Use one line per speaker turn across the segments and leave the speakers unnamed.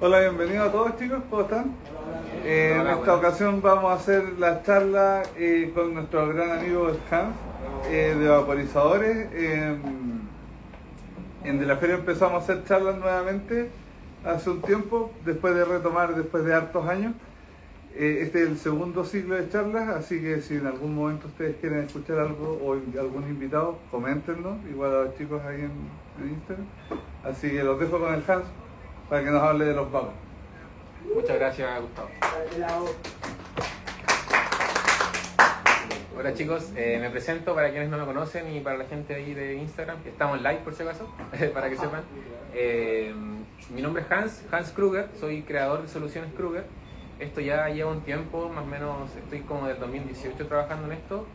Hola, bienvenidos a todos chicos, ¿cómo están? En
Hola,
esta
buenas.
ocasión vamos a hacer la charla con nuestro gran amigo Hans de vaporizadores. De la feria empezamos a hacer charlas nuevamente hace un tiempo, después de retomar, después de hartos años. Este es el segundo ciclo de charlas, así que si en algún momento ustedes quieren escuchar algo o algún invitado, coméntenos, igual a los chicos ahí en Instagram. Así que los dejo con el Hans para que nos hable de los vapos.
Muchas gracias, Gustavo. Hola chicos, me presento para quienes no me conocen y para la gente ahí de Instagram, que estamos live por si acaso, para que sepan. Mi nombre es Hans Kruger, soy creador de Soluciones Kruger. Esto ya lleva un tiempo, más o menos estoy como del 2018 trabajando en esto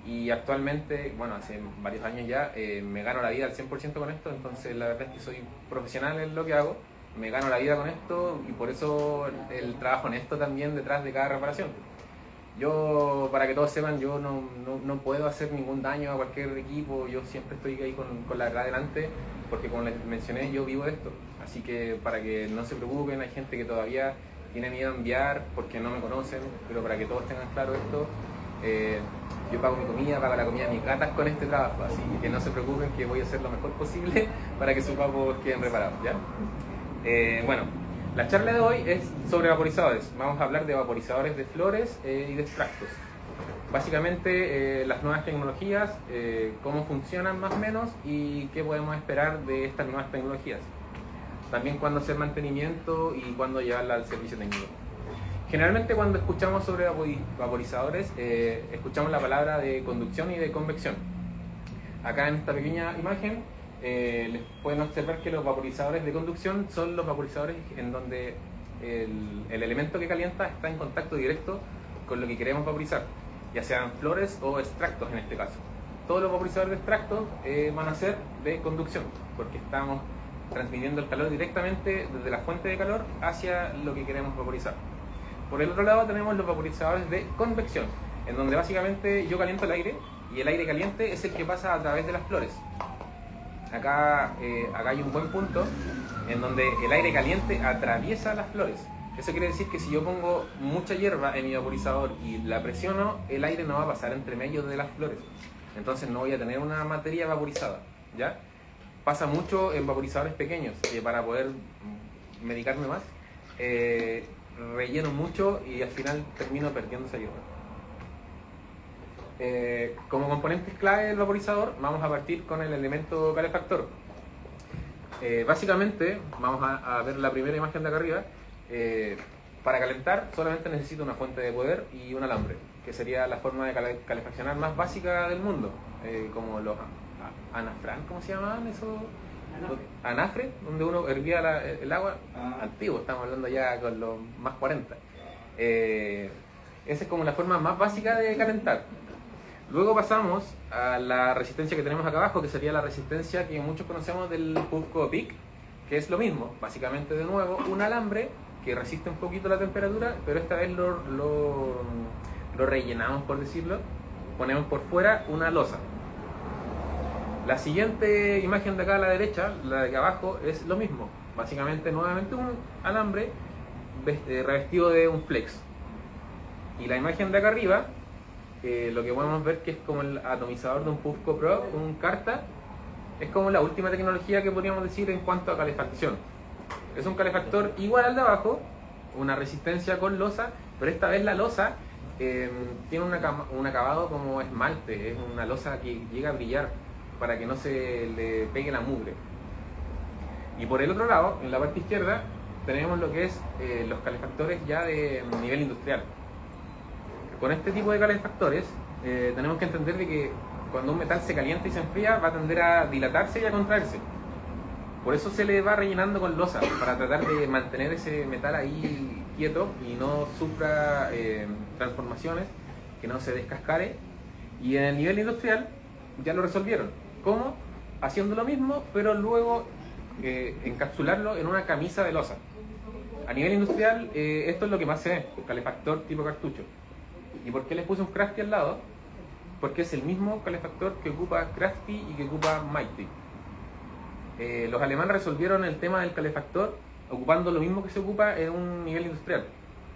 y actualmente, bueno, hace varios años ya, me gano la vida al 100% con esto, entonces la verdad es que soy profesional en lo que hago, me gano la vida con esto y por eso el trabajo en esto también detrás de cada reparación. Yo, para que todos sepan, yo no puedo hacer ningún daño a cualquier equipo, yo siempre estoy ahí con la verdad delante, porque como les mencioné, yo vivo de esto. Así que para que no se preocupen, hay gente que todavía tiene miedo a enviar porque no me conocen, pero para que todos tengan claro esto, yo pago mi comida, pago la comida de mis gatas con este trabajo, así que no se preocupen que voy a hacer lo mejor posible para que sus papos queden reparados, ¿ya? Bueno, la charla de hoy es sobre vaporizadores. Vamos a hablar de vaporizadores de flores y de extractos. Básicamente las nuevas tecnologías, cómo funcionan más o menos y qué podemos esperar de estas nuevas tecnologías. También cuándo hacer mantenimiento y cuándo llevarla al servicio técnico. Generalmente cuando escuchamos sobre vaporizadores, escuchamos la palabra de conducción y de convección. Acá en esta pequeña imagen les pueden observar que los vaporizadores de conducción son los vaporizadores en donde el elemento que calienta está en contacto directo con lo que queremos vaporizar, ya sean flores o extractos en este caso. Todos los vaporizadores de extractos van a ser de conducción, porque estamos transmitiendo el calor directamente desde la fuente de calor hacia lo que queremos vaporizar. Por el otro lado tenemos los vaporizadores de convección, en donde básicamente yo caliento el aire y el aire caliente es el que pasa a través de las flores. Acá hay un buen punto en donde el aire caliente atraviesa las flores. Eso quiere decir que si yo pongo mucha hierba en mi vaporizador y la presiono, el aire no va a pasar entre medio de las flores. Entonces no voy a tener una materia vaporizada, ¿ya? Pasa mucho en vaporizadores pequeños, que para poder medicarme más, relleno mucho y al final termino perdiendo esa hierba. Como componentes clave del vaporizador vamos a partir con el elemento calefactor. Básicamente, vamos a ver la primera imagen de acá arriba. Para calentar solamente necesito una fuente de poder y un alambre, que sería la forma de calefaccionar más básica del mundo, como los anafrán, ¿cómo se llamaban esos? Anafre, donde uno hervía el agua. Antiguo, estamos hablando ya con los más 40. Esa es como la forma más básica de calentar. Luego pasamos a la resistencia que tenemos acá abajo, que sería la resistencia que muchos conocemos del Puffco Peak, que es lo mismo, básicamente de nuevo un alambre que resiste un poquito la temperatura, pero esta vez lo rellenamos, por decirlo, ponemos por fuera una losa. La siguiente imagen de acá a la derecha, la de acá abajo, es lo mismo, básicamente nuevamente un alambre revestido de un flex. Y la imagen de acá arriba, lo que podemos ver que es como el atomizador de un Puffco Pro, un Carta, es como la última tecnología que podríamos decir en cuanto a calefacción. Es un calefactor igual al de abajo, una resistencia con losa, pero esta vez la losa tiene un acabado como esmalte, es una losa que llega a brillar para que no se le pegue la mugre. Y por el otro lado, en la parte izquierda, tenemos lo que es los calefactores ya de nivel industrial. Con este tipo de calefactores tenemos que entender de que cuando un metal se calienta y se enfría va a tender a dilatarse y a contraerse. Por eso se le va rellenando con losa, para tratar de mantener ese metal ahí quieto y no sufra transformaciones, que no se descascare. Y en el nivel industrial ya lo resolvieron. ¿Cómo? Haciendo lo mismo, pero luego encapsularlo en una camisa de losa. A nivel industrial esto es lo que más se ve, calefactor tipo cartucho. ¿Y por qué les puse un Crafty al lado? Porque es el mismo calefactor que ocupa Crafty y que ocupa Mighty. Los alemanes resolvieron el tema del calefactor ocupando lo mismo que se ocupa en un nivel industrial,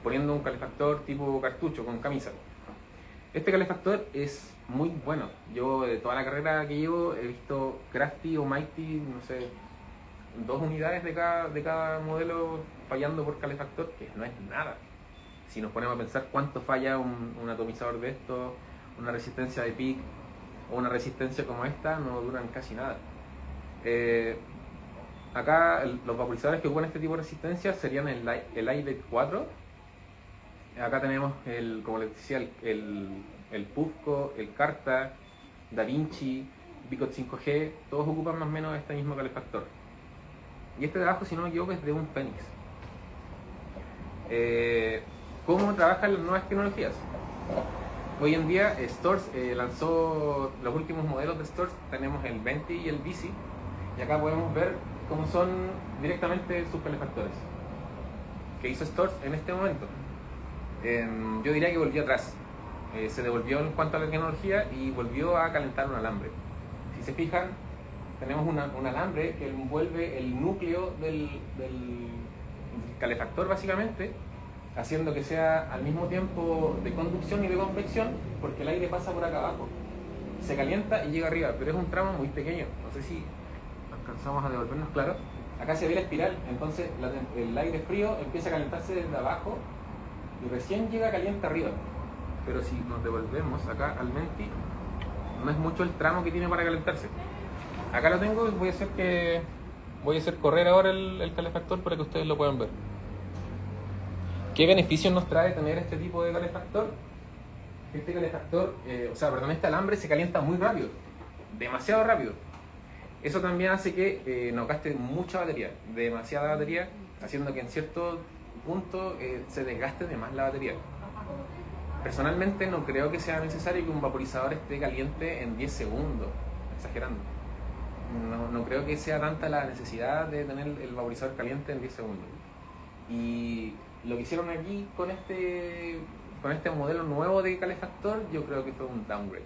poniendo un calefactor tipo cartucho con camisa. Este calefactor es muy bueno. Yo de toda la carrera que llevo he visto Crafty o Mighty, no sé, 2 unidades de cada modelo fallando por calefactor, que no es nada. Si nos ponemos a pensar cuánto falla un atomizador de estos, una resistencia de PIC o una resistencia como esta, no duran casi nada. Acá los vaporizadores que ocupan este tipo de resistencia serían el iVec 4. Acá tenemos, como les decía, el Pufco, el Carta, DaVinci, Bicot 5G, todos ocupan más o menos este mismo calefactor. Y este de abajo, si no me equivoco, es de un Phoenix. ¿Cómo trabajan las nuevas tecnologías? Hoy en día Storz lanzó los últimos modelos de Storz. Tenemos el Venti y el Bici, y acá podemos ver cómo son directamente sus calefactores. ¿Qué hizo Storz en este momento? Yo diría que volvió atrás. Se devolvió en cuanto a la tecnología y volvió a calentar un alambre. Si se fijan, tenemos un alambre que envuelve el núcleo del calefactor básicamente, haciendo que sea al mismo tiempo de conducción y de convección, porque el aire pasa por acá abajo, se calienta y llega arriba, pero es un tramo muy pequeño. No sé si alcanzamos a devolvernos claro. Acá se ve la espiral, entonces el aire frío empieza a calentarse desde abajo y recién llega caliente arriba. Pero si nos devolvemos acá al Menti, no es mucho el tramo que tiene para calentarse. Acá lo tengo y voy a hacer correr ahora el calefactor para que ustedes lo puedan ver. ¿Qué beneficios nos trae tener este tipo de calefactor? Este calefactor, este alambre se calienta muy rápido, demasiado rápido. Eso también hace que nos gaste mucha batería, demasiada batería, haciendo que en cierto punto se desgaste de más la batería. Personalmente no creo que sea necesario que un vaporizador esté caliente en 10 segundos, exagerando. No creo que sea tanta la necesidad de tener el vaporizador caliente en 10 segundos. Y lo que hicieron aquí con este modelo nuevo de calefactor, yo creo que fue un downgrade.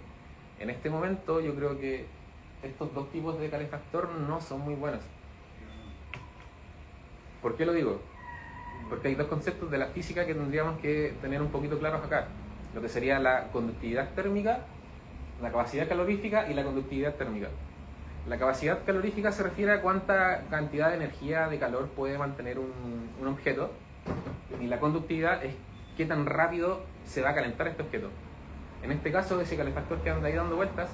En este momento yo creo que estos dos tipos de calefactor no son muy buenos. ¿Por qué lo digo? Porque hay dos conceptos de la física que tendríamos que tener un poquito claros acá. Lo que sería la conductividad térmica, la capacidad calorífica y la conductividad térmica. La capacidad calorífica se refiere a cuánta cantidad de energía de calor puede mantener un objeto, y la conductividad es qué tan rápido se va a calentar este objeto. En este caso, ese calefactor que anda ahí dando vueltas,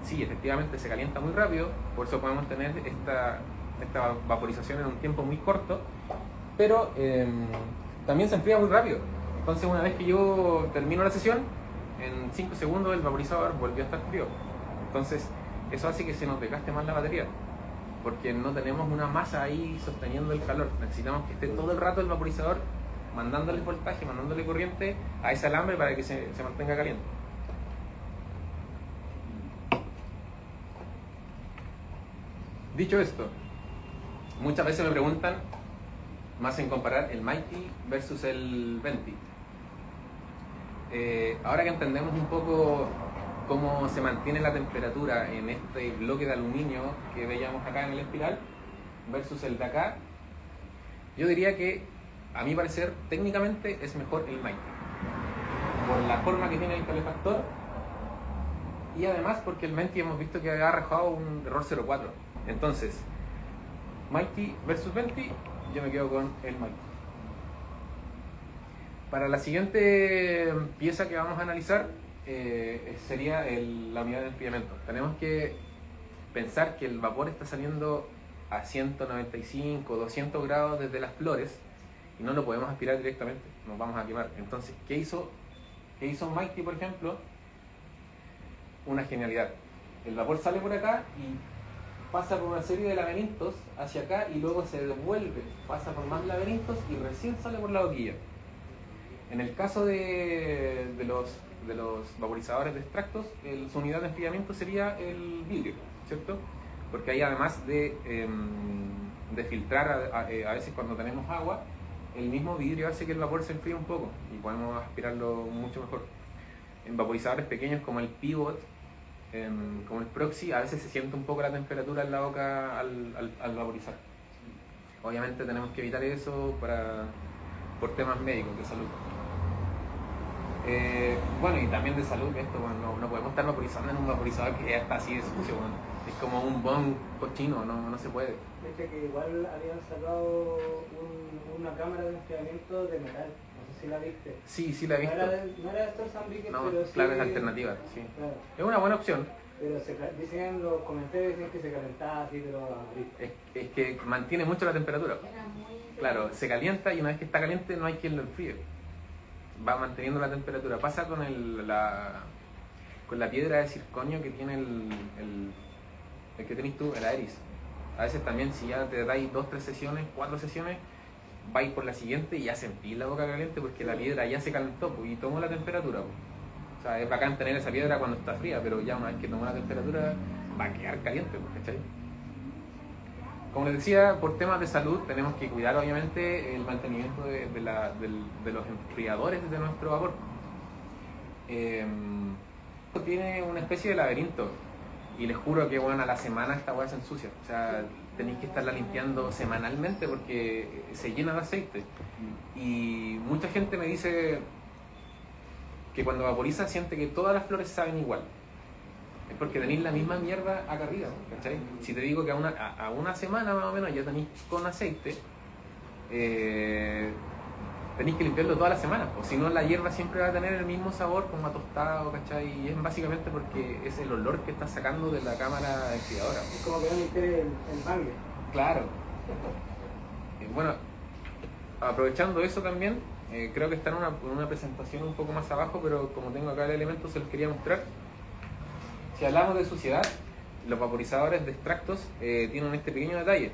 sí, efectivamente se calienta muy rápido, por eso podemos tener esta vaporización en un tiempo muy corto, pero también se enfría muy rápido. Entonces, una vez que yo termino la sesión, en 5 segundos el vaporizador volvió a estar frío. Entonces, eso hace que se nos desgaste más la batería, porque no tenemos una masa ahí sosteniendo el calor. Necesitamos que esté todo el rato el vaporizador mandándole voltaje, mandándole corriente a ese alambre para que se mantenga caliente. Dicho esto, muchas veces me preguntan, más en comparar el Mighty versus el Venti. Ahora que entendemos un poco cómo se mantiene la temperatura en este bloque de aluminio que veíamos acá en el espiral versus el de acá, yo diría que, a mi parecer, técnicamente es mejor el Mighty, por la forma que tiene el calefactor, y además porque el Venti hemos visto que ha arrojado un error 0.4. Entonces, Mighty versus Venti, yo me quedo con el Mighty. Para la siguiente pieza que vamos a analizar sería la unidad de enfriamiento. Tenemos que pensar que el vapor está saliendo a 195, 200 grados desde las flores y no lo podemos aspirar directamente, nos vamos a quemar. Entonces, ¿qué hizo Mighty, por ejemplo? Una genialidad. El vapor sale por acá y pasa por una serie de laberintos hacia acá y luego se devuelve, pasa por más laberintos y recién sale por la boquilla. En el caso de los vaporizadores de extractos, su unidad de enfriamiento sería el vidrio, ¿cierto? Porque ahí, además de filtrar a veces cuando tenemos agua, el mismo vidrio hace que el vapor se enfríe un poco y podemos aspirarlo mucho mejor. En vaporizadores pequeños como el Pivot, como el Proxy, a veces se siente un poco la temperatura en la boca al vaporizar. obviamente tenemos que evitar eso por temas médicos, de salud. Bueno, y también de salud, esto, bueno, no podemos estar vaporizando en un vaporizador que ya está así de sucio, bueno. Es como un bong cochino, no se puede.
Viste que igual habían sacado una cámara de enfriamiento de metal, no sé si la viste.
Sí, la he visto.
No era de estos Zambiques,
No,
pero sí.
claro, es alternativa, sí.
Claro.
Es una buena opción.
Pero dicen en los comentarios dicen que se calentaba así, pero abrir.
Es que mantiene mucho la temperatura. Claro, se calienta y una vez que está caliente no hay quien lo enfríe. Va manteniendo la temperatura. Pasa con con la piedra de circonio que tiene el que tenés tú, el Aeris. A veces también si ya te dais 2, 3 sesiones, 4 sesiones, vais por la siguiente y ya sentís la boca caliente porque la piedra ya se calentó pues, y tomó la temperatura. Pues. O sea, es bacán tener esa piedra cuando está fría, pero ya una vez que tomó la temperatura va a quedar caliente, pues, ¿cachai? Como les decía, por temas de salud tenemos que cuidar obviamente el mantenimiento de los enfriadores de nuestro vapor. Tiene una especie de laberinto y les juro que bueno, a la semana esta hueá se ensucia. O sea, tenéis que estarla limpiando semanalmente porque se llena de aceite. Y mucha gente me dice que cuando vaporiza siente que todas las flores saben igual. Es porque tenéis la misma mierda acá arriba, ¿cachai? Si te digo que a una semana más o menos ya tenéis con aceite, tenéis que limpiarlo toda la semana, o si no la hierba siempre va a tener el mismo sabor como a tostado, ¿cachai? Y es básicamente porque es el olor que está sacando de la cámara enfriadora.
Es como que no limpiar el mangue.
Claro. Bueno, aprovechando eso también, creo que está en una presentación un poco más abajo, pero como tengo acá el elemento se los quería mostrar. Si hablamos de suciedad, los vaporizadores de extractos tienen este pequeño detalle.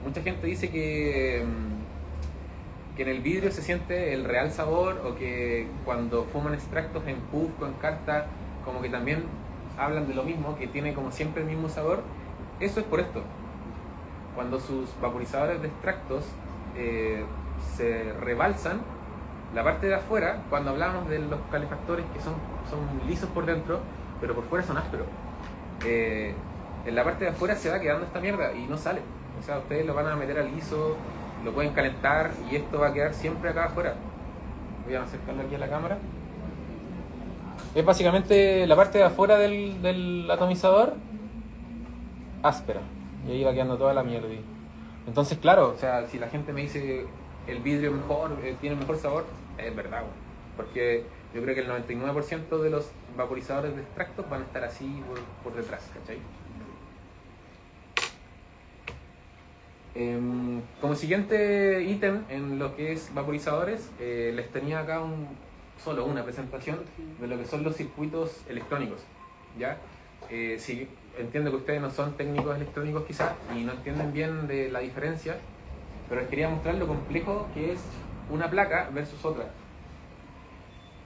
Mucha gente dice que en el vidrio se siente el real sabor o que cuando fuman extractos en puff o en carta como que también hablan de lo mismo, que tiene como siempre el mismo sabor. Eso es por esto. Cuando sus vaporizadores de extractos se rebalsan, la parte de afuera, cuando hablamos de los calefactores que son lisos por dentro, pero por fuera son ásperos, en la parte de afuera se va quedando esta mierda y no sale. O sea, ustedes lo van a meter al liso, lo pueden calentar y esto va a quedar siempre acá afuera. Voy a acercarlo aquí a la cámara. Es básicamente la parte de afuera del atomizador áspera y ahí va quedando toda la mierda. Entonces, claro, o sea, si la gente me dice el vidrio es mejor, tiene mejor sabor, es verdad, porque yo creo que el 99% de los vaporizadores de extractos van a estar así por detrás, ¿cachai? Como siguiente ítem en lo que es vaporizadores, les tenía acá solo una presentación de lo que son los circuitos electrónicos, ¿ya? Sí, entiendo que ustedes no son técnicos electrónicos quizás y no entienden bien de la diferencia, pero les quería mostrar lo complejo que es una placa versus otra.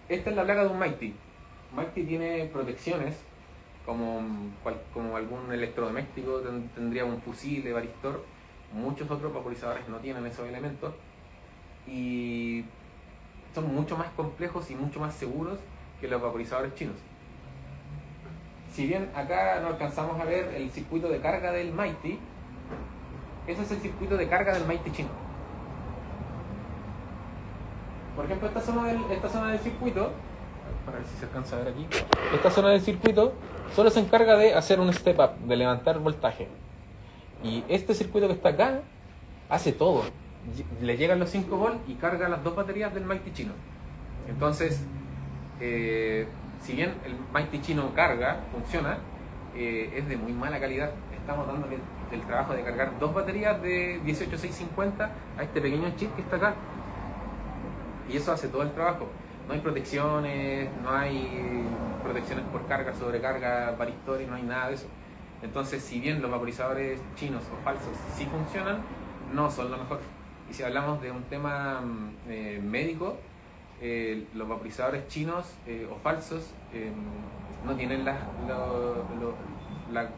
Esta es la placa de un Mighty. Mighty tiene protecciones como algún electrodoméstico tendría un fusible, varistor. Muchos otros vaporizadores no tienen esos elementos y son mucho más complejos y mucho más seguros que los vaporizadores chinos. Si bien acá no alcanzamos a ver el circuito de carga del Mighty, ese es el circuito de carga del Mighty chino. Por ejemplo, esta zona del circuito, para ver si se alcanza a ver aquí, esta zona del circuito solo se encarga de hacer un step up, de levantar voltaje. Y este circuito que está acá hace todo. Le llegan los 5 volts y carga las 2 baterías del Mighty chino. Entonces, si bien el Mighty chino funciona, es de muy mala calidad. Estamos dándole el trabajo de cargar 2 baterías de 18650 a este pequeño chip que está acá. Y eso hace todo el trabajo. No hay protecciones, por carga, sobrecarga, varistores, no hay nada de eso. Entonces, si bien los vaporizadores chinos o falsos sí funcionan, no son lo mejor. Y si hablamos de un tema médico, los vaporizadores chinos o falsos no tienen la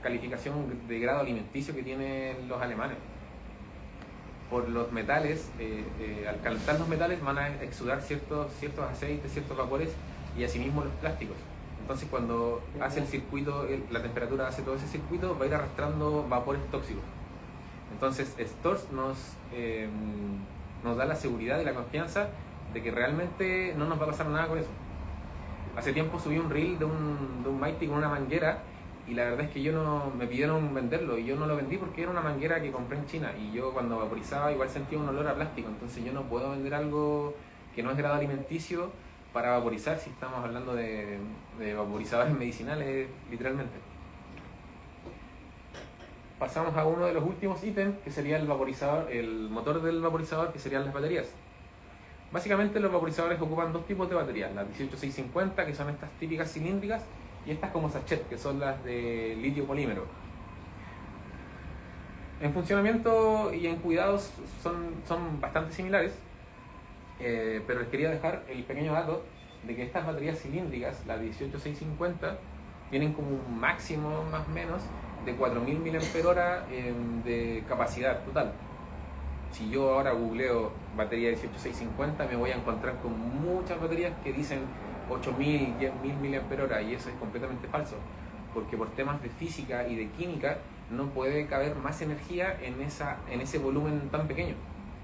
calificación de grado alimenticio que tienen los alemanes. Por los metales, al calentar los metales van a exudar ciertos aceites, ciertos vapores y asimismo los plásticos. Entonces cuando hace el circuito, la temperatura hace todo ese circuito, va a ir arrastrando vapores tóxicos. Entonces Stores nos da la seguridad y la confianza de que realmente no nos va a pasar nada con eso. Hace tiempo subí un reel de un Mighty con una manguera y la verdad es que me pidieron venderlo y yo no lo vendí porque era una manguera que compré en China y yo cuando vaporizaba igual sentía un olor a plástico, entonces yo no puedo vender algo que no es grado alimenticio para vaporizar si estamos hablando de vaporizadores medicinales literalmente. Pasamos a uno de los últimos ítems que sería el vaporizador, el motor del vaporizador, que serían las baterías. Básicamente los vaporizadores ocupan dos tipos de baterías, las 18650 que son estas típicas cilíndricas y estas como sachet que son las de litio polímero. En funcionamiento y en cuidados son bastante similares, pero les quería dejar el pequeño dato de que estas baterías cilíndricas, las 18650, tienen como un máximo más o menos de 4000 mAh de capacidad total. Si yo ahora googleo batería 18650 me voy a encontrar con muchas baterías que dicen 8000, 10000 mAh y eso es completamente falso, porque por temas de física y de química no puede caber más energía en ese volumen tan pequeño.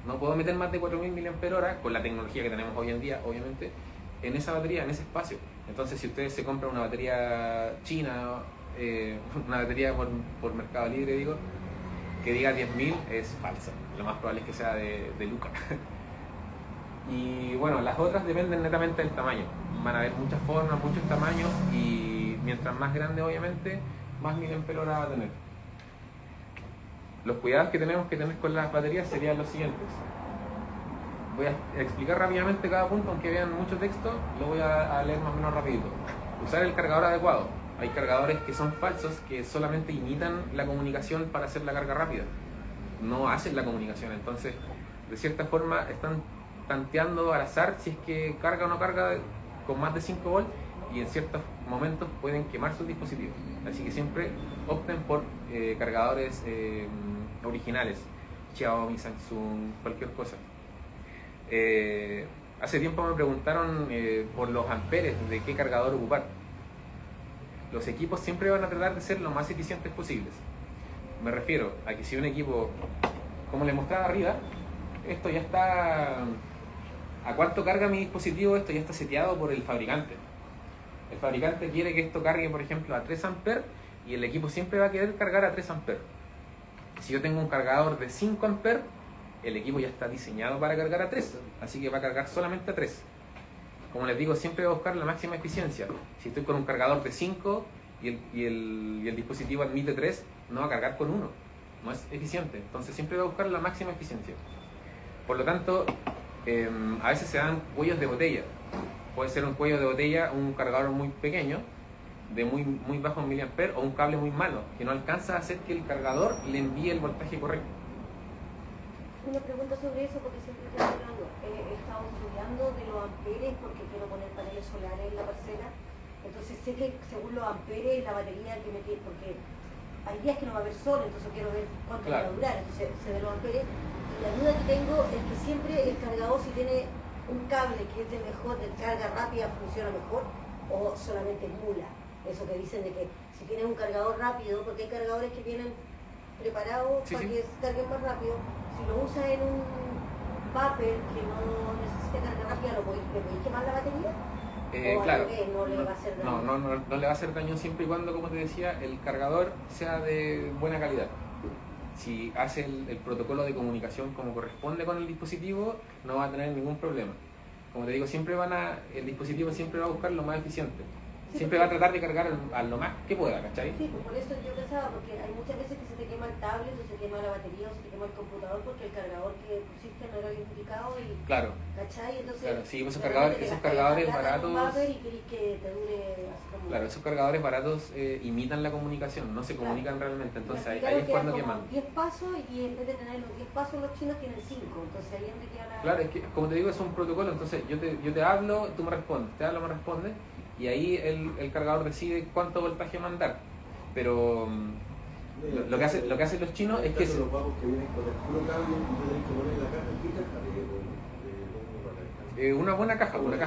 No puedo meter más de 4000 mAh con la tecnología que tenemos hoy en día, obviamente, en esa batería, en ese espacio. Entonces si ustedes se compran una batería china, una batería por Mercado Libre, digo, que diga 10.000 es falsa. Lo más probable es que sea de Luca. Y bueno, las otras dependen netamente del tamaño. Van a haber muchas formas, muchos tamaños y mientras más grande obviamente, más miliamperios va a tener. Los cuidados que tenemos que tener con las baterías serían los siguientes. Voy a explicar rápidamente cada punto, aunque vean mucho texto, lo voy a leer más o menos rapidito. Usar el cargador adecuado. Hay cargadores que son falsos, que solamente imitan la comunicación para hacer la carga rápida. No hacen la comunicación, entonces de cierta forma están tanteando al azar si es que carga o no carga con más de 5 volts y en ciertos momentos pueden quemar sus dispositivos. Así que siempre opten por cargadores originales, Xiaomi, Samsung, cualquier cosa. Hace tiempo me preguntaron por los amperes, de qué cargador ocupar. Los equipos siempre van a tratar de ser lo más eficientes posibles. Me refiero a que si un equipo, como les mostraba arriba, esto ya está, a cuánto carga mi dispositivo, esto ya está seteado por el fabricante. El fabricante quiere que esto cargue, por ejemplo, a 3 amperes y el equipo siempre va a querer cargar a 3 amperes. Si yo tengo un cargador de 5 amperes, el equipo ya está diseñado para cargar a 3, así que va a cargar solamente a 3. Como les digo, siempre voy a buscar la máxima eficiencia. Si estoy con un cargador de 5 y el dispositivo admite 3, no va a cargar con 1. No es eficiente. Entonces siempre voy a buscar la máxima eficiencia. Por lo tanto, a veces se dan cuellos de botella. Puede ser un cuello de botella, un cargador muy pequeño, de muy bajo miliamper, o un cable muy malo, que no alcanza a hacer que el cargador le envíe el voltaje correcto.
Una pregunta sobre eso porque siempre estoy hablando. He estado estudiando de los amperes porque quiero poner paneles solares en la parcela. Entonces sé que según los amperes la batería que me tiene, porque hay días que no va a haber sol, entonces quiero ver cuánto va a durar. Entonces sé de los amperes. Y la duda que tengo es que siempre el cargador, si tiene un cable que es de mejor, de carga rápida, funciona mejor o solamente emula. Eso que dicen de que si tienes un cargador rápido, porque hay cargadores que vienen preparados para que se carguen más rápido. Si lo usas en un vapor que no necesita carga rápida, ¿le podéis quemar la batería?
Claro,
no le va a hacer daño.
No le va a hacer daño siempre y cuando, como te decía, el cargador sea de buena calidad. Si hace el protocolo de comunicación como corresponde con el dispositivo, no va a tener ningún problema. Como te digo, el dispositivo siempre va a buscar lo más eficiente. Siempre va a tratar de cargar a lo más que pueda, ¿cachai?
Sí, por eso yo pensaba, porque hay muchas veces que se te quema el tablet, o se quema la batería, o se te quema el computador, porque el cargador que pusiste no era el indicado y...
Claro.
¿Cachai? Entonces...
Claro, sí, esos cargadores baratos...
Y querés que te dure así como...
Claro, esos cargadores baratos imitan la comunicación, no se comunican realmente, entonces ahí es cuando queman.
10 pasos y en vez de tener los 10 pasos los chinos tienen 5, entonces ahí es donde queda la...
Claro, es que como te digo es un protocolo, entonces yo te hablo, tú me respondes, te hablo, me respondes, y ahí el cargador decide cuánto voltaje mandar. Pero lo que hacen los chinos es que...
Los vagos que vienen con el puro cable y tienen que poner la caja, ¿qué caja?
Una buena caja, una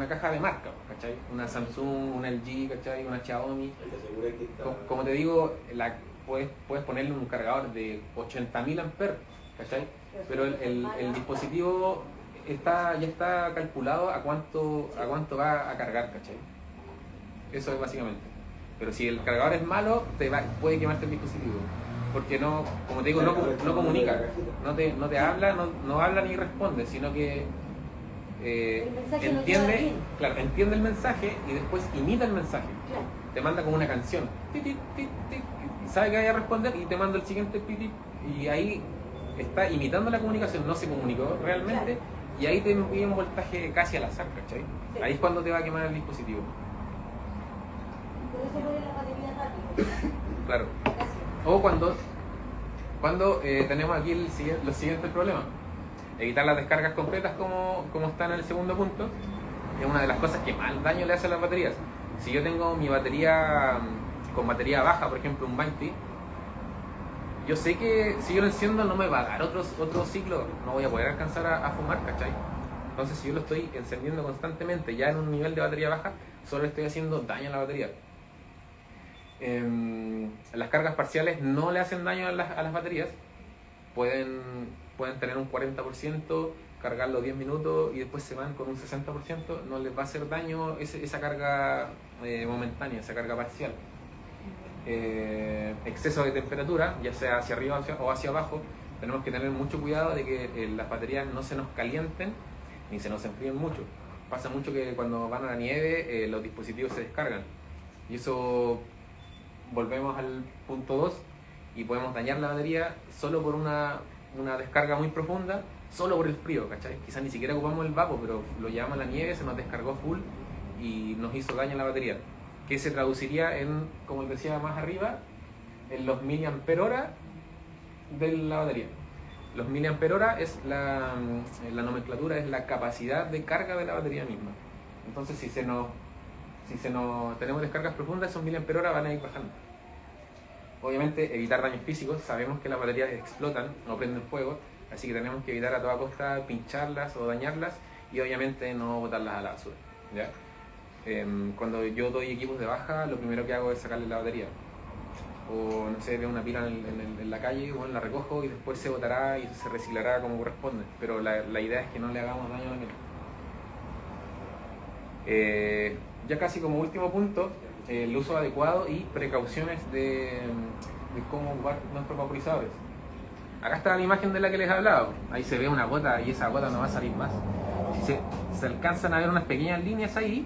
caja de marca, ¿cachai? Una Samsung, una LG, ¿cachai? Una Xiaomi. Como te digo, puedes ponerle un cargador de 80.000 amperes, ¿cachai? Pero el dispositivo ya está calculado a cuánto va a cargar, ¿cachai? Eso es básicamente. Pero si el cargador es malo, puede quemarte el dispositivo. Porque no, como te digo, no comunica, no te habla, no habla ni responde, sino que entiende el mensaje y después imita el mensaje.
Claro.
Te manda como una canción. Tic, tic, tic, tic, y sabe que vaya a responder y te manda el siguiente tic, y ahí está imitando la comunicación, no se comunicó realmente,
Claro.
y ahí te envía un voltaje casi al azar, ¿cachai?
Sí.
Ahí es cuando te va a quemar el dispositivo.
Por eso pone la batería rápido.
Claro.
Gracias.
O cuando tenemos aquí los siguientes problemas. Evitar las descargas completas como está en el segundo punto. Es una de las cosas que más daño le hace a las baterías. Si yo tengo mi batería con batería baja, por ejemplo un 20, yo sé que si yo lo enciendo no me va a dar otro ciclo, no voy a poder alcanzar a fumar, ¿cachai? Entonces si yo lo estoy encendiendo constantemente ya en un nivel de batería baja, solo le estoy haciendo daño a la batería. Las cargas parciales no le hacen daño a las baterías, pueden tener un 40%, cargarlo 10 minutos y después se van con un 60%, no les va a hacer daño esa carga momentánea, esa carga parcial. Exceso de temperatura, ya sea hacia arriba o hacia abajo, tenemos que tener mucho cuidado de que las baterías no se nos calienten ni se nos enfríen mucho. Pasa mucho que cuando van a la nieve los dispositivos se descargan y eso, volvemos al punto 2, y podemos dañar la batería solo por una descarga muy profunda, solo por el frío, ¿cachai? Quizás ni siquiera ocupamos el vapo, pero lo llevamos a la nieve, se nos descargó full y nos hizo daño a la batería, que se traduciría en, como les decía más arriba, en los miliampere-hora de la batería. Los miliampere-hora es la nomenclatura, es la capacidad de carga de la batería misma. Entonces si tenemos descargas profundas, esos miliampere-hora van a ir bajando. Obviamente evitar daños físicos, sabemos que las baterías explotan o prenden fuego, así que tenemos que evitar a toda costa pincharlas o dañarlas y obviamente no botarlas a la basura, ¿ya? Cuando yo doy equipos de baja, lo primero que hago es sacarle la batería. O no sé, veo una pila en la calle, bueno, la recojo y después se botará y se reciclará como corresponde, pero la idea es que no le hagamos daño a la mina. Ya casi como último punto, el uso adecuado y precauciones de cómo ocupar nuestros vaporizadores. Acá está la imagen de la que les he hablado. Ahí se ve una gota y esa gota no va a salir más. Si se alcanzan a ver unas pequeñas líneas ahí,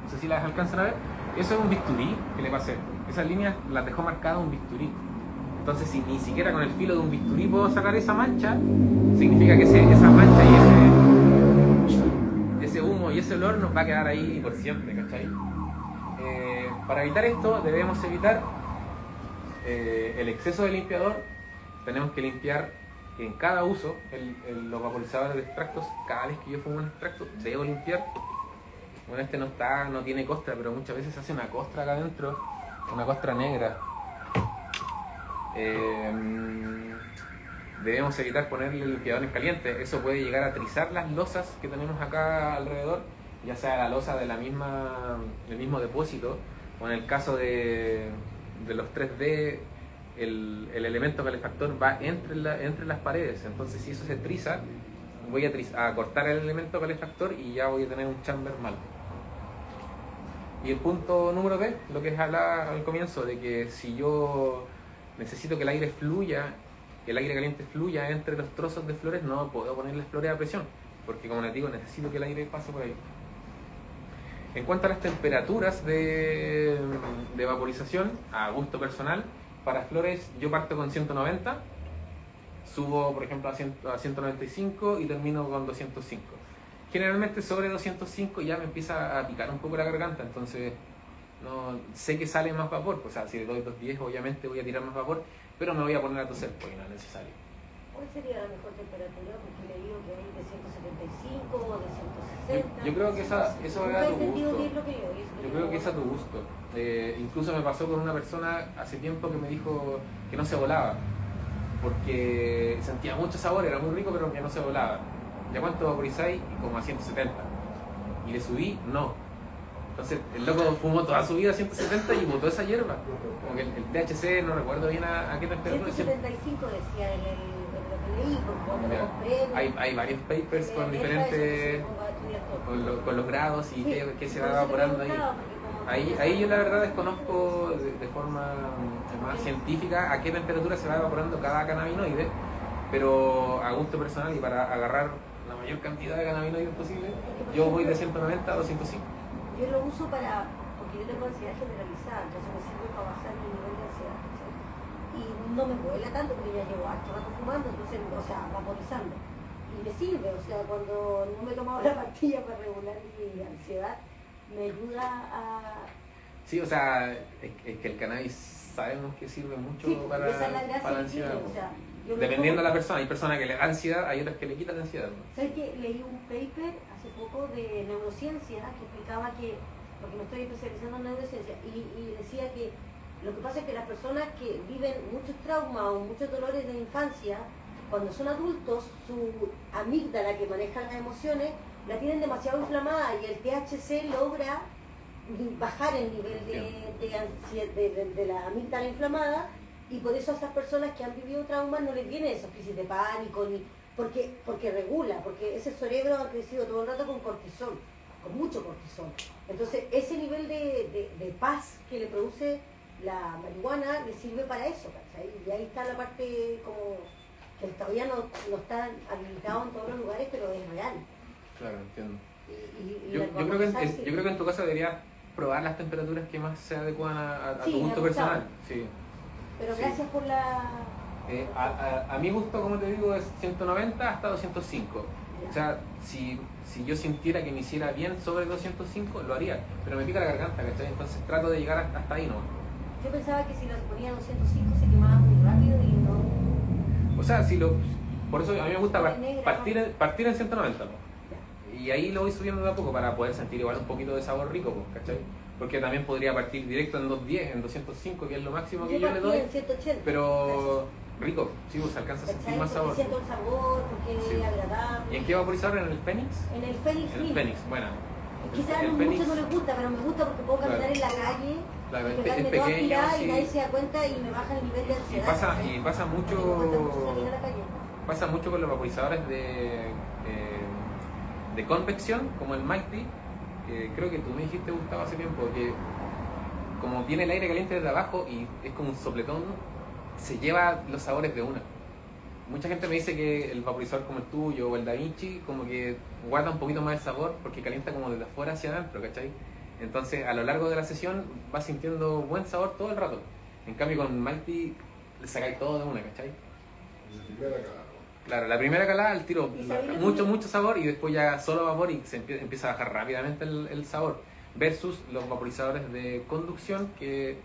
no sé si las alcanzan a ver, eso es un bisturí que le pasé. Esas líneas las dejó marcadas un bisturí. Entonces si ni siquiera con el filo de un bisturí puedo sacar esa mancha, significa que esa mancha y ese humo y ese olor nos va a quedar ahí por siempre, ¿cachai? Para evitar esto debemos evitar el exceso de limpiador. Tenemos que limpiar en cada uso los vaporizadores de extractos. Cada vez que yo fumo un extracto debo limpiar. Bueno, este no tiene costra, pero muchas veces se hace una costra acá adentro, una costra negra. Debemos evitar ponerle limpiadores calientes, eso puede llegar a trizar las losas que tenemos acá alrededor, ya sea la losa del mismo depósito, o en el caso de los 3D, el elemento calefactor va entre las paredes, entonces si eso se triza, voy a cortar el elemento calefactor y ya voy a tener un chamber malo. Y el punto número B, lo que hablaba al comienzo, de que si yo necesito que el aire fluya, que el aire caliente fluya entre los trozos de flores, no puedo ponerles flores a presión, porque como les digo, necesito que el aire pase por ahí. En cuanto a las temperaturas de vaporización, a gusto personal, para flores yo parto con 190, subo por ejemplo a 195 y termino con 205. Generalmente sobre 205 ya me empieza a picar un poco la garganta, entonces no sé que sale más vapor, o sea, si le doy 210 obviamente voy a tirar más vapor, pero me voy a poner a toser porque no es necesario.
¿Cuál sería la mejor temperatura? Porque le digo que hay de 175 o de 160.
Yo creo que eso
Nunca
era
he
tu
entendido
gusto.
bien lo que leo.
Yo creo que es a tu gusto. Incluso me pasó con una persona hace tiempo que me dijo que no se volaba, porque sentía mucho sabor, era muy rico, pero que no se volaba. ¿Ya cuánto vaporizáis? Como a 170. Y le subí, no. Entonces el loco fumó toda su vida 170 y botó esa hierba. Como que el THC, no recuerdo bien a qué temperatura.
175 decía en lo que leí, porque cuando lo compré...
Hay varios papers con diferentes... con los grados y qué se va evaporando ahí. Ahí yo la verdad desconozco de forma más científica a qué temperatura se va evaporando cada cannabinoide, pero a gusto personal y para agarrar la mayor cantidad de cannabinoides posible, yo voy de 190 a 205.
Yo lo uso porque yo tengo ansiedad generalizada, entonces me sirve para bajar mi nivel de ansiedad, ¿cachai? Y no me vuela tanto porque ya llevo harto rato fumando, entonces, o sea, vaporizando. Y me sirve, o sea, cuando no me he tomado la pastilla para regular mi ansiedad, me ayuda a...
Sí, o sea, es que el cannabis sabemos que sirve mucho
sí,
para
esa es la gracia
la
que
ansiedad.
tiene, o sea,
dependiendo de la persona, hay personas que le da ansiedad, hay otras que le quitan ansiedad.
¿Sabes que leí un paper hace poco de neurociencia que explicaba que, porque me estoy especializando en neurociencia, y decía que lo que pasa es que las personas que viven muchos traumas o muchos dolores de infancia, cuando son adultos, su amígdala que maneja las emociones, la tienen demasiado inflamada y el THC logra bajar el nivel de la amígdala inflamada, y por eso a estas personas que han vivido traumas no les viene esa crisis de pánico, porque regula, porque ese cerebro ha crecido todo el rato con cortisol, con mucho cortisol. Entonces ese nivel de paz que le produce la marihuana le sirve para eso, ¿cachai? Y ahí está la parte como que todavía no está habilitado en todos los lugares, pero es real.
Claro, entiendo.
Y
Yo creo que en tu caso deberías probar las temperaturas que más se adecuan a
sí,
tu gusto personal. Sí.
Pero
Sí.
gracias por la...
A mi gusto, como te digo, es 190 hasta 205. O sea, si yo sintiera que me hiciera bien sobre 205, lo haría. Pero me pica la garganta, ¿cachai? Entonces trato de llegar hasta ahí, ¿no?
Yo pensaba que si lo ponía a 205 se quemaba muy rápido y no...
O sea, por eso a mí me gusta partir en 190, ¿no? Y ahí lo voy subiendo de a poco para poder sentir igual un poquito de sabor rico, ¿cachai? Porque también podría partir directo en 210, en 205, que es lo máximo que yo le doy.
En 180.
Pero rico, sí, pues se alcanza a sentir
¿Cachai?
más sabor.
Porque siento el sabor, porque
Sí.
es agradable.
¿Y en qué vaporizador? ¿En el Fénix?
En el Fénix
En el
mismo.
Fénix, bueno.
Quizás a
El
muchos
Fénix,
no les gusta, pero me gusta porque puedo caminar
Claro.
en la calle,
Claro,
y
es
pegarme toda
pequeño,
aspirada
sí.
y nadie se da cuenta y me baja el nivel de
Y
ansiedad.
pasa
¿cachai?
mucho
Me gusta salir a la calle.
Pasa mucho con los vaporizadores de convección, como el Mighty. Creo que tú me dijiste, Gustavo, hace tiempo, que como viene el aire caliente desde abajo y es como un sopletón, se lleva los sabores de una. Mucha gente me dice que el vaporizador como el tuyo o el Da Vinci como que guarda un poquito más el sabor porque calienta como desde afuera hacia adentro, ¿cachai? Entonces a lo largo de la sesión vas sintiendo buen sabor todo el rato. En cambio con Mighty le sacáis todo de una, ¿cachai? Claro, la primera calada al tiro,
¿Y sabéis lo que
mucho sabor y después ya solo vapor y se empieza a bajar rápidamente el sabor. Versus los vaporizadores de conducción que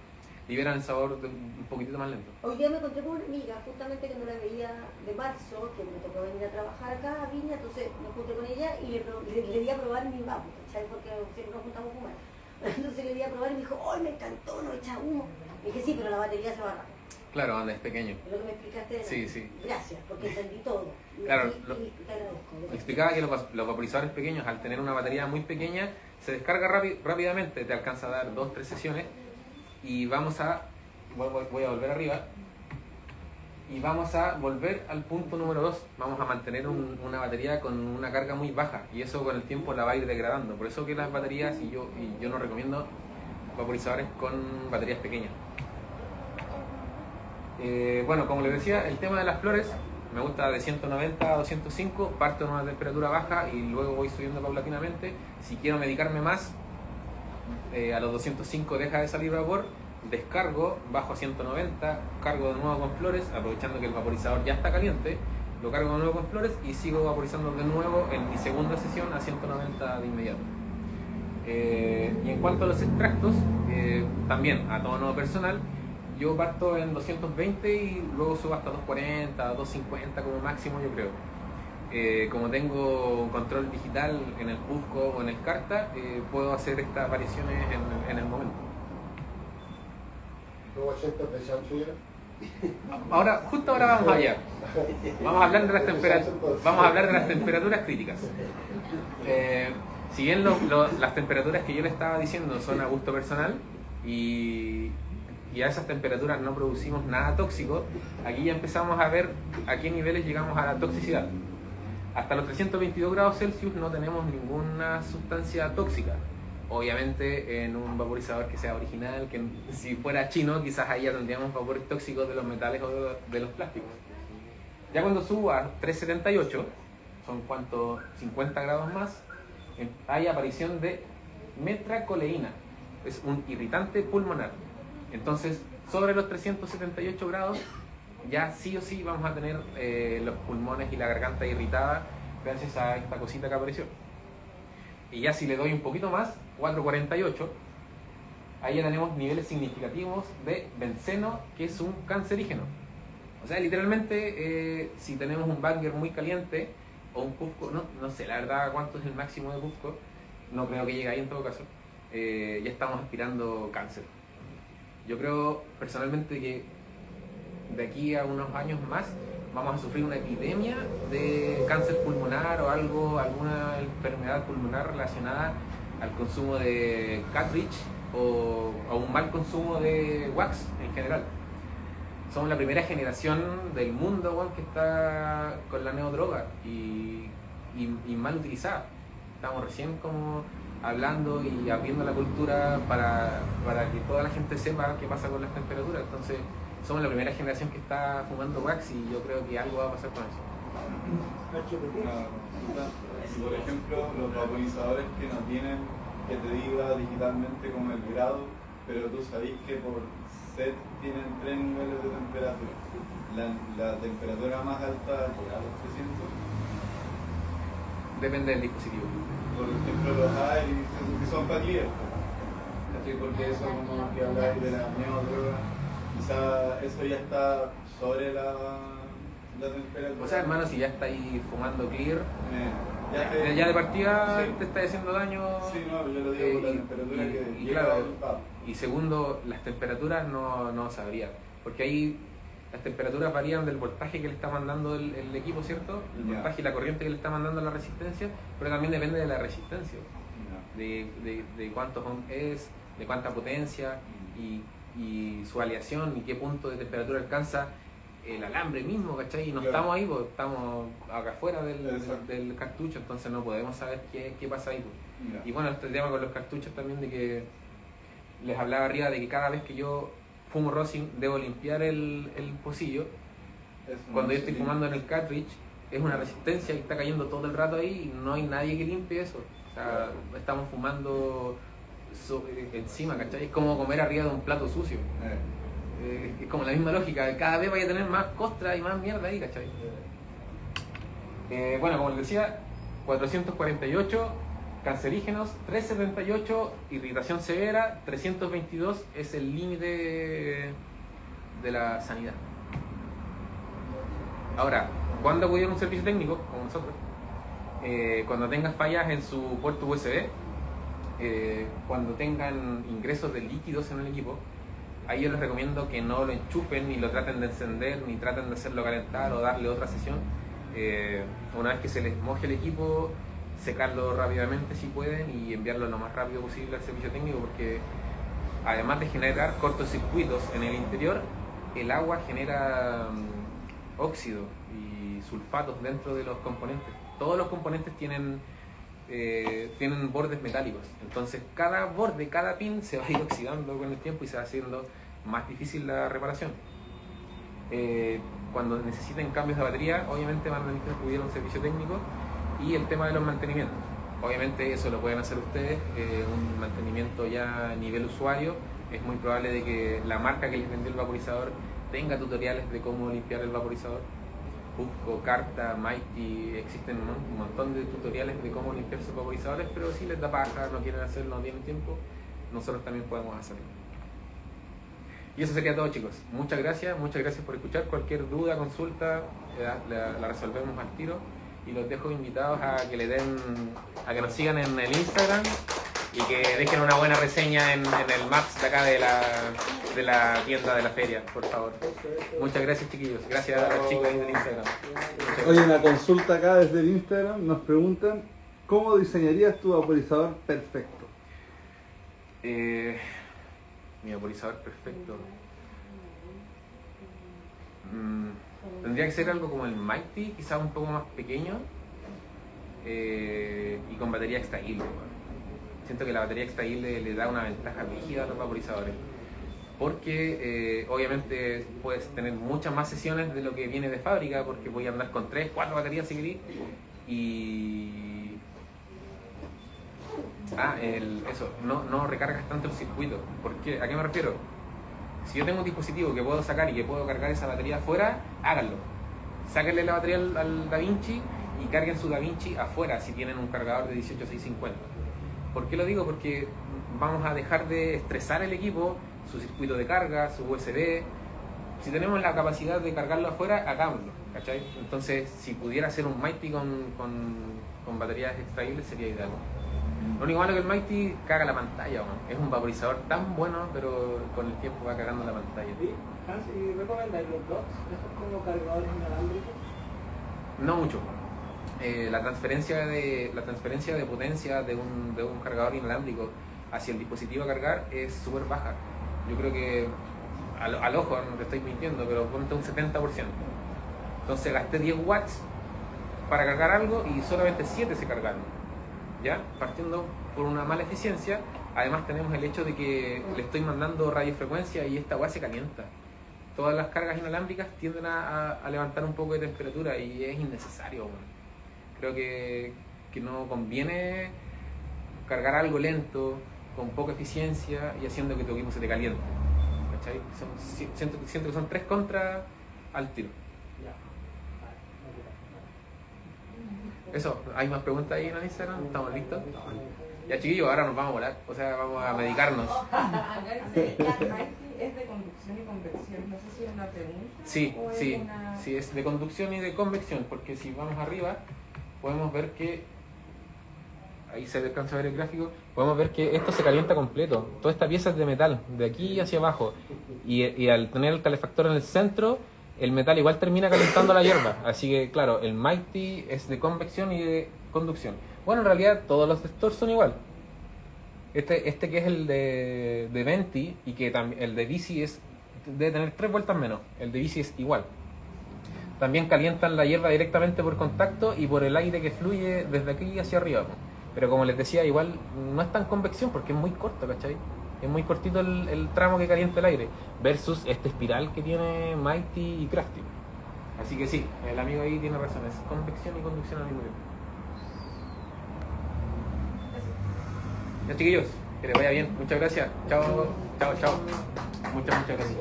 liberan el sabor un poquitito más lento.
Hoy día me encontré con una amiga, justamente que no la veía de marzo, que me tocó venir a trabajar acá a Viña, entonces me junté con ella y le di a probar mi vapo, ¿sabes? Porque siempre nos juntamos a fumar. Entonces le di a probar y me dijo, ¡ay, me encantó, no echa humo! Y dije, sí, pero la batería se va rápido.
Claro, anda, es pequeño.
Es lo que me explicaste de
Sí, sí.
Gracias, porque entendí todo.
Claro,
Y te agradezco.
Explicaba que los vaporizadores pequeños, al tener una batería muy pequeña, se descarga rápidamente, te alcanza a dar 2-3 sesiones y vamos a... Voy a volver arriba y vamos a volver al punto número 2. Vamos a mantener una batería con una carga muy baja y eso con el tiempo la va a ir degradando. Por eso que las baterías, y yo no recomiendo vaporizadores con baterías pequeñas. Bueno, como les decía, el tema de las flores me gusta de 190 a 205, parto en una temperatura baja y luego voy subiendo paulatinamente. Si quiero medicarme más, a los 205 deja de salir vapor, descargo, bajo a 190, cargo de nuevo con flores, aprovechando que el vaporizador ya está caliente, lo cargo de nuevo con flores y sigo vaporizando de nuevo en mi segunda sesión a 190 de inmediato. Y en cuanto a los extractos, también a tono personal, yo parto en 220 y luego subo hasta 240, 250 como máximo, yo creo. Como tengo un control digital en el Puffco o en el Carta, puedo hacer estas variaciones en el momento.
280 de Samsung era.
Justo ahora vamos allá. Vamos a hablar de las temperaturas críticas. Si bien las temperaturas que yo le estaba diciendo son a gusto personal y a esas temperaturas no producimos nada tóxico, aquí ya empezamos a ver a qué niveles llegamos a la toxicidad. Hasta los 322 grados Celsius no tenemos ninguna sustancia tóxica. Obviamente en un vaporizador que sea original, que si fuera chino quizás ahí ya tendríamos vapores tóxicos de los metales o de los plásticos. Ya cuando subo a 378, son cuánto, 50 grados más, hay aparición de metracoleína. Es un irritante pulmonar. Entonces, sobre los 378 grados, ya sí o sí vamos a tener los pulmones y la garganta irritada gracias a esta cosita que apareció. Y ya si le doy un poquito más, 448, ahí ya tenemos niveles significativos de benceno, que es un cancerígeno. O sea, literalmente, si tenemos un banger muy caliente o un Puffco, no sé la verdad cuánto es el máximo de Puffco, no creo que llegue ahí en todo caso, ya estamos aspirando cáncer. Yo creo personalmente que de aquí a unos años más vamos a sufrir una epidemia de cáncer pulmonar o alguna enfermedad pulmonar relacionada al consumo de cartridge o a un mal consumo de wax en general. Somos la primera generación del mundo, bueno, que está con la neodroga y mal utilizada. Estamos recién como hablando y abriendo la cultura para que toda la gente sepa qué pasa con las temperaturas. Entonces, somos la primera generación que está fumando wax y yo creo que algo va a pasar con eso.
Por ejemplo, los vaporizadores que no tienen que te diga digitalmente como el grado, pero tú sabés que por set tienen 3 niveles de temperatura. La temperatura más alta llega a los 300.
Depende del dispositivo.
Por ejemplo, los Iris, que son para clientes. Porque eso, como que habláis de la neodroga, quizá eso ya está sobre la temperatura.
O sea, hermano, si ya estáis fumando clear,
ya
de partida
sí.
te está haciendo daño.
Sí, no, yo lo digo por la temperatura que
y
llega
claro,
al vapo.
y segundo, las temperaturas no sabría. Porque ahí las temperaturas varían del voltaje que le está mandando el equipo, ¿cierto? El voltaje y la corriente que le está mandando la resistencia, pero también depende de la resistencia, de cuántos ohm es, de cuánta potencia y su aleación y qué punto de temperatura alcanza el alambre mismo, ¿cachai? Y no estamos ahí, pues, estamos acá afuera del cartucho, entonces no podemos saber qué pasa ahí. Pues. Y bueno, este tema con los cartuchos también, de que les hablaba arriba de que cada vez que yo fumo rosin debo limpiar el pocillo. Cuando yo estoy fumando en el cartridge es una resistencia que está cayendo todo el rato ahí y no hay nadie que limpie eso. O sea, estamos fumando encima, ¿cachai? Es como comer arriba de un plato sucio. Es como la misma lógica, cada vez vaya a tener más costra y más mierda ahí, ¿cachai? Bueno, como les decía, 448 cancerígenos, 378 irritación severa, 322 es el límite de la sanidad. Ahora, ¿cuándo acudir a un servicio técnico como nosotros? Cuando tengan fallas en su puerto USB, cuando tengan ingresos de líquidos en el equipo, ahí yo les recomiendo que no lo enchufen ni lo traten de encender ni traten de hacerlo calentar o darle otra sesión. Una vez que se les moje el equipo, secarlo rápidamente si pueden y enviarlo lo más rápido posible al servicio técnico, porque además de generar cortocircuitos en el interior, el agua genera óxido y sulfatos dentro de los componentes. Todos los componentes tienen bordes metálicos, entonces cada borde, cada pin se va a ir oxidando con el tiempo y se va haciendo más difícil la reparación. Cuando necesiten cambios de batería, obviamente van a tener que acudir a un servicio técnico. Y el tema de los mantenimientos, obviamente eso lo pueden hacer ustedes, un mantenimiento ya a nivel usuario. Es muy probable de que la marca que les vendió el vaporizador tenga tutoriales de cómo limpiar el vaporizador. Puffco, Carta, Mighty, existen un montón de tutoriales de cómo limpiar sus vaporizadores, pero si les da paja, no quieren hacerlo, no tienen tiempo, nosotros también podemos hacerlo. Y eso sería todo, chicos. Muchas gracias por escuchar. Cualquier duda, consulta, la resolvemos al tiro. Y los dejo invitados a que nos sigan en el Instagram Y que dejen una buena reseña en el Maps de acá de la tienda de la feria, por favor. Muchas gracias, chiquillos. Gracias a los chicos ahí del Instagram.
Oye, una consulta acá desde el Instagram. Nos preguntan, ¿cómo diseñarías tu vaporizador perfecto?
Mi vaporizador perfecto. Tendría que ser algo como el Mighty, quizás un poco más pequeño y con batería extraíble. Siento que la batería extraíble le da una ventaja rígida a los vaporizadores, porque obviamente puedes tener muchas más sesiones de lo que viene de fábrica, porque voy a andar con 3, 4 baterías si querís, y no recargas tanto el circuito. ¿Por qué? ¿A qué me refiero? Si yo tengo un dispositivo que puedo sacar y que puedo cargar esa batería afuera, háganlo. Sáquenle la batería al DaVinci y carguen su DaVinci afuera si tienen un cargador de 18650. ¿Por qué lo digo? Porque vamos a dejar de estresar el equipo, su circuito de carga, su USB. Si tenemos la capacidad de cargarlo afuera, hagámoslo, ¿cachai? Entonces, si pudiera hacer un Mighty con baterías extraíbles, sería ideal. Lo único malo que el Mighty caga la pantalla, man. Es un vaporizador tan bueno, pero con el tiempo va cagando la pantalla.
Hans, ¿y recomendáis los dots? ¿Esos como cargadores inalámbricos?
No mucho. La transferencia de potencia de un cargador inalámbrico hacia el dispositivo a cargar es súper baja. Yo creo que al ojo, no te estoy mintiendo, pero ponte un 70%. Entonces gasté 10 watts para cargar algo y solamente 7 se cargaron. ¿Ya? Partiendo por una mala eficiencia, además tenemos el hecho de que le estoy mandando radiofrecuencia y esta agua se calienta. Todas las cargas inalámbricas tienden a levantar un poco de temperatura y es innecesario. Bueno. Creo que no conviene cargar algo lento, con poca eficiencia y haciendo que tu equipo se te caliente. ¿Cachai? Siento que son 3 contras al tiro.
Ya.
Eso, ¿hay más preguntas ahí en Instagram? ¿Estamos listos? Ya, chiquillos, ahora nos vamos a volar, o sea, vamos a medicarnos.
Es de conducción y convección, no sé si es una pregunta.
Sí,
o es
sí,
una...
sí, es de conducción y de convección, porque si vamos arriba, podemos ver que, ahí se alcanza a ver el gráfico, podemos ver que esto se calienta completo. Toda esta pieza es de metal, de aquí hacia abajo, y al tener el calefactor en el centro, el metal igual termina calentando la hierba. Así que, claro, el Mighty es de convección y de conducción. Bueno, en realidad todos los Destor son igual. Este que es el de Venti y que también el de Bici debe tener 3 vueltas menos. El de Bici es igual. También calientan la hierba directamente por contacto y por el aire que fluye desde aquí hacia arriba. Pero como les decía, igual no es tan convección porque es muy corto, ¿cachai? Es muy cortito el tramo que calienta el aire versus este espiral que tiene Mighty y Crafty. Así que sí, el amigo ahí tiene razón, es convección y conducción al mismo tiempo. Ya, chiquillos, que les vaya bien. Muchas gracias. Chao, chao, chao. Muchas gracias.